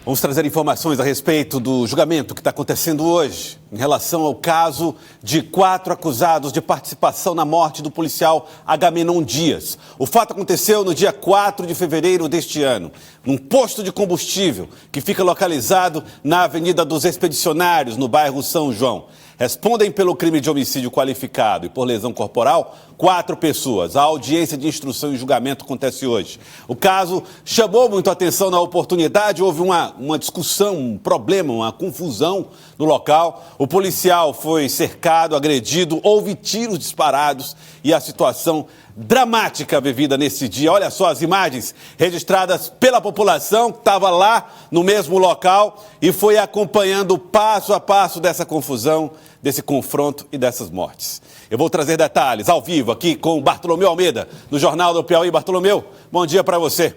Vamos trazer informações a respeito do julgamento que está acontecendo hoje em relação ao caso de 4 acusados de participação na morte do policial Agamenon Dias. O fato aconteceu no dia 4 de fevereiro deste ano, num posto de combustível que fica localizado na Avenida dos Expedicionários, no bairro São João. Respondem pelo crime de homicídio qualificado e por lesão corporal 4 pessoas. A audiência de instrução e julgamento acontece hoje. O caso chamou muito a atenção na oportunidade, houve uma discussão, um problema, uma confusão no local. O policial foi cercado, agredido, houve tiros disparados e a situação dramática vivida nesse dia. Olha só as imagens registradas pela população que estava lá no mesmo local e foi acompanhando passo a passo dessa confusão, desse confronto e dessas mortes. Eu vou trazer detalhes ao vivo aqui com o Bartolomeu Almeida, do Jornal do Piauí. Bartolomeu, bom dia para você.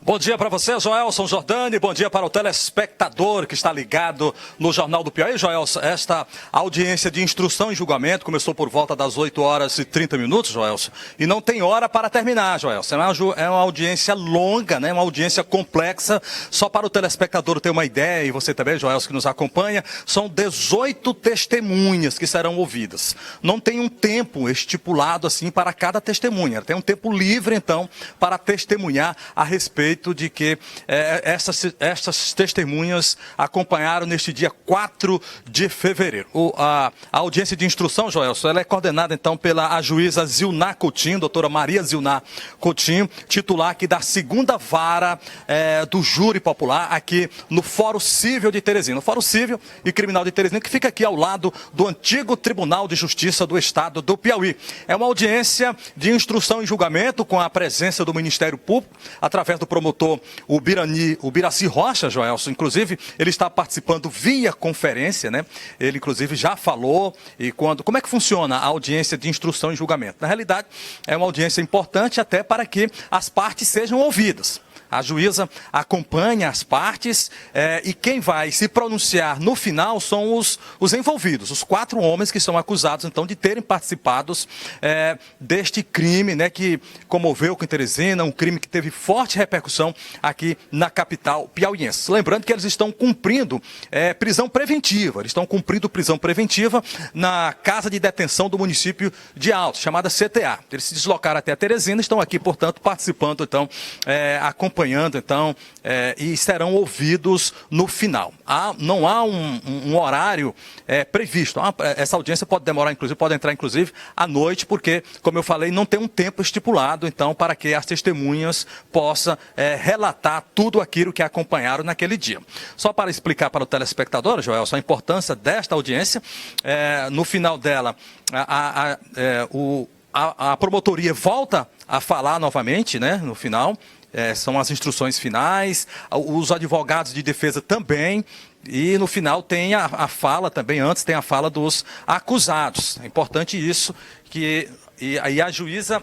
Bom dia para você, Joelson Jordani, bom dia para o telespectador que está ligado no Jornal do Piauí. Joelson, esta audiência de instrução e julgamento começou por volta das 8h30, Joelson, e não tem hora para terminar, Joelson. É uma audiência longa, né? Uma audiência complexa. Só para o telespectador ter uma ideia, e você também, Joelson, que nos acompanha, são 18 testemunhas que serão ouvidas. Não tem um tempo estipulado assim para cada testemunha, tem um tempo livre, então, para testemunhar a respeito de que essas testemunhas acompanharam neste dia 4 de fevereiro. A audiência de instrução, Joelson, ela é coordenada então pela juíza Zilná Coutinho, doutora Maria Zilná Coutinho, titular aqui da 2ª Vara do Júri Popular, aqui no Fórum Cível de Teresina. No Fórum Cível e Criminal de Teresina, que fica aqui ao lado do antigo Tribunal de Justiça do Estado do Piauí. É uma audiência de instrução e julgamento com a presença do Ministério Público, através do promotor o Biraci Rocha, Joelson. Inclusive, ele está participando via conferência, né? Ele, inclusive, já falou. E como é que funciona a audiência de instrução e julgamento? Na realidade, é uma audiência importante até para que as partes sejam ouvidas. A juíza acompanha as partes e quem vai se pronunciar no final são os envolvidos, os 4 homens que são acusados, então, de terem participado deste crime, né, que comoveu com Teresina, um crime que teve forte repercussão aqui na capital piauiense. Lembrando que eles estão cumprindo prisão preventiva, na casa de detenção do município de Altos, chamada CTA. Eles se deslocaram até a Teresina, estão aqui, portanto, participando, então, acompanhando, então, e serão ouvidos no final. Não há um horário previsto. Essa audiência pode demorar, inclusive, pode entrar, inclusive, à noite, porque, como eu falei, não tem um tempo estipulado, então, para que as testemunhas possam relatar tudo aquilo que acompanharam naquele dia. Só para explicar para o telespectador, Joelson, a importância desta audiência, no final dela, a promotoria volta a falar novamente, né, no final. São as instruções finais, os advogados de defesa também, e no final tem a fala também, antes tem a fala dos acusados. É importante isso, e aí a juíza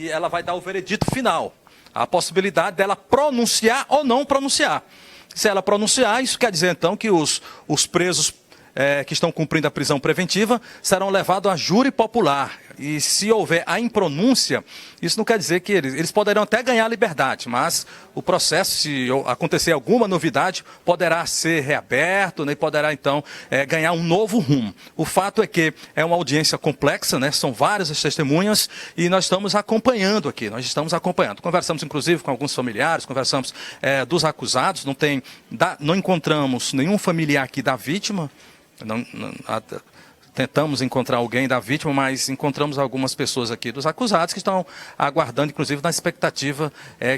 ela vai dar o veredito final, a possibilidade dela pronunciar ou não pronunciar. Se ela pronunciar, isso quer dizer então que os presos que estão cumprindo a prisão preventiva serão levados a júri popular. E se houver a impronúncia, isso não quer dizer que eles poderão até ganhar liberdade, mas o processo, se acontecer alguma novidade, poderá ser reaberto, né, e poderá então ganhar um novo rumo. O fato é que é uma audiência complexa, né, são várias as testemunhas e nós estamos acompanhando aqui, Conversamos inclusive com alguns familiares, conversamos dos acusados, não encontramos nenhum familiar aqui da vítima. Tentamos encontrar alguém da vítima, mas encontramos algumas pessoas aqui dos acusados que estão aguardando, inclusive, na expectativa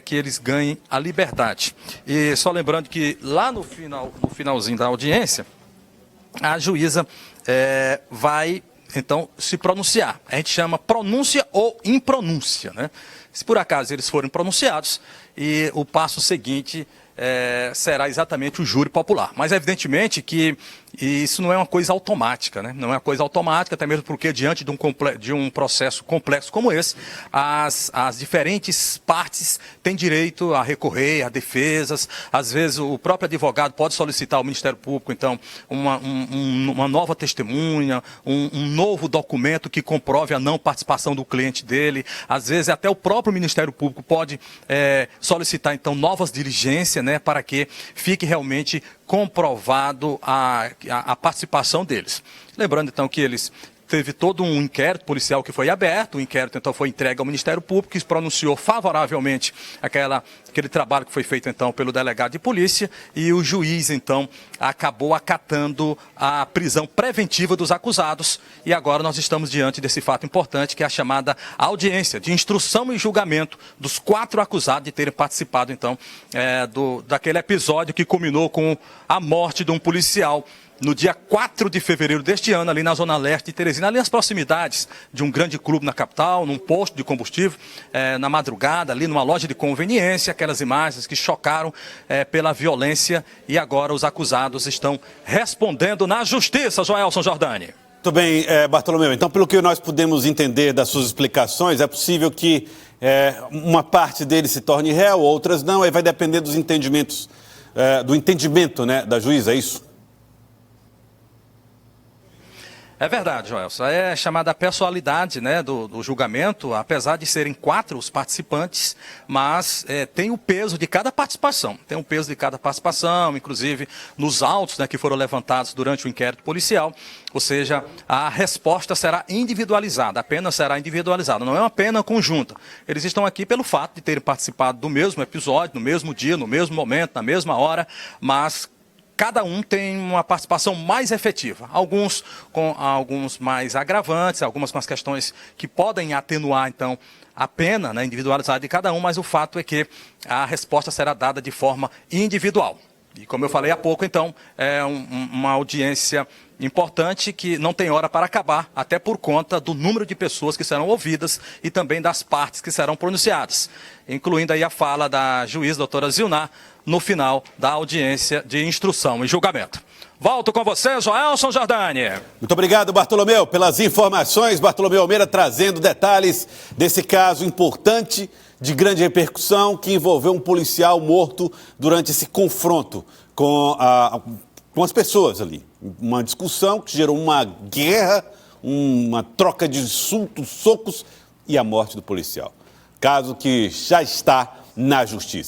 que eles ganhem a liberdade. E só lembrando que lá no finalzinho da audiência, a juíza vai, então, se pronunciar. A gente chama pronúncia ou impronúncia, né? Se por acaso eles forem pronunciados, e o passo seguinte será exatamente o júri popular. Mas evidentemente que isso não é uma coisa automática, né? Não é uma coisa automática, até mesmo porque diante de um processo complexo como esse, as diferentes partes têm direito a recorrer a defesas. Às vezes o próprio advogado pode solicitar ao Ministério Público, então, uma nova testemunha, um novo documento que comprove a não participação do cliente dele. Às vezes até o próprio Ministério Público pode solicitar, então, novas diligências, né, para que fique realmente comprovado a participação deles. Lembrando, então, que teve todo um inquérito policial que foi aberto, o inquérito, então, foi entregue ao Ministério Público, que se pronunciou favoravelmente aquele trabalho que foi feito, então, pelo delegado de polícia, e o juiz, então, acabou acatando a prisão preventiva dos acusados, e agora nós estamos diante desse fato importante, que é a chamada audiência de instrução e julgamento dos 4 acusados de terem participado, então, daquele episódio que culminou com a morte de um policial no dia 4 de fevereiro deste ano, ali na zona leste de Teresina, ali nas proximidades de um grande clube na capital, num posto de combustível, na madrugada, ali numa loja de conveniência, aquelas imagens que chocaram pela violência, e agora os acusados estão respondendo na justiça, Joelson Jordani. Muito bem, Bartolomeu. Então, pelo que nós podemos entender das suas explicações, é possível que uma parte deles se torne réu, outras não, aí vai depender dos entendimentos, do entendimento, né, da juíza, é isso? É verdade, Joelson. É chamada a pessoalidade, né, do julgamento, apesar de serem 4 os participantes, mas tem o peso de cada participação. Tem o peso de cada participação, inclusive nos autos, né, que foram levantados durante o inquérito policial. Ou seja, a resposta será individualizada, a pena será individualizada, não é uma pena conjunta. Eles estão aqui pelo fato de terem participado do mesmo episódio, no mesmo dia, no mesmo momento, na mesma hora, mas cada um tem uma participação mais efetiva, alguns com alguns mais agravantes, algumas com as questões que podem atenuar, então, a pena, né, individualizada de cada um, mas o fato é que a resposta será dada de forma individual. E como eu falei há pouco, então, é uma audiência importante que não tem hora para acabar, até por conta do número de pessoas que serão ouvidas e também das partes que serão pronunciadas, incluindo aí a fala da juíza, doutora Zilnar, no final da audiência de instrução e julgamento. Volto com você, Joelson Jordani. Muito obrigado, Bartolomeu, pelas informações. Bartolomeu Almeida trazendo detalhes desse caso importante, de grande repercussão, que envolveu um policial morto durante esse confronto com as pessoas ali. Uma discussão que gerou uma guerra, uma troca de insultos, socos e a morte do policial. Caso que já está na justiça.